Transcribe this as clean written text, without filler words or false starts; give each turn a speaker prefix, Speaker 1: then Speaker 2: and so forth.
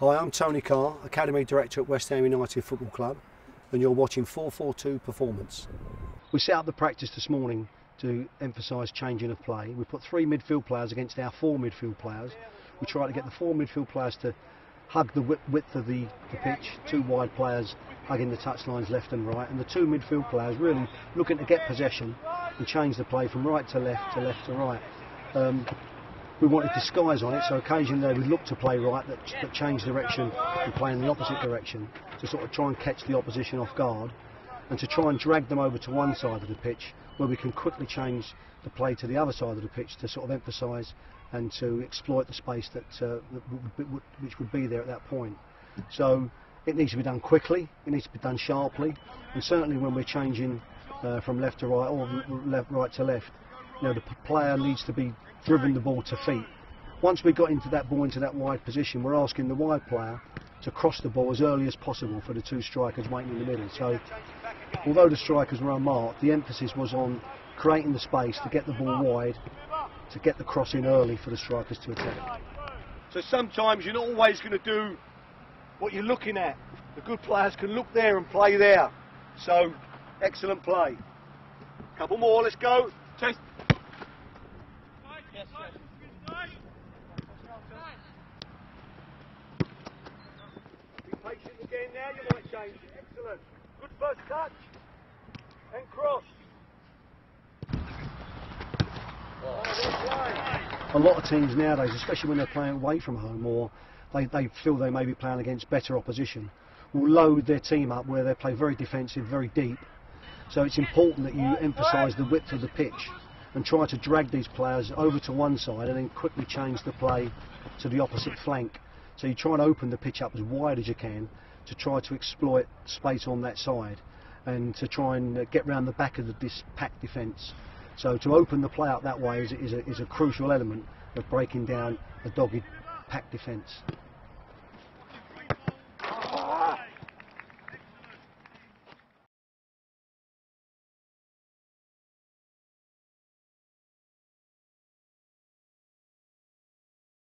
Speaker 1: Hi, I'm Tony Carr, Academy Director at West Ham United Football Club, and you're watching 4-4-2 Performance. We set up the practice this morning to emphasise changing of play. We put 3 midfield players against our 4 midfield players. We try to get the 4 midfield players to hug the width of the pitch, 2 wide players hugging the touchlines left and right, and the 2 midfield players really looking to get possession and change the play from right to left to right. We wanted disguise on it, so occasionally they would look to play right but change direction and play in the opposite direction to sort of try and catch the opposition off guard, and to try and drag them over to one side of the pitch where we can quickly change the play to the other side of the pitch to sort of emphasise and to exploit the space which would be there at that point. So it needs to be done quickly, it needs to be done sharply, and certainly when we're changing from left to right or right to left, you know, the player needs to be driven the ball to feet. Once we got into that ball into that wide position, we're asking the wide player to cross the ball as early as possible for the 2 strikers waiting in the middle. So although the strikers were unmarked, the emphasis was on creating the space to get the ball wide, to get the cross in early for the strikers to attack.
Speaker 2: So sometimes you're not always going to do what you're looking at. The good players can look there and play there. So excellent play. Couple more, let's go. Chase. Be patient again now, you might change it. Excellent. Good first touch. And cross.
Speaker 1: A lot of teams nowadays, especially when they're playing away from home or they feel they may be playing against better opposition, will load their team up where they play very defensive, very deep. So it's important that you emphasise the width of the pitch and try to drag these players over to one side and then quickly change the play to the opposite flank. So you try and open the pitch up as wide as you can to try to exploit space on that side and to try and get round the back of this packed defence. So to open the play up that way is a crucial element of breaking down a dogged packed defence.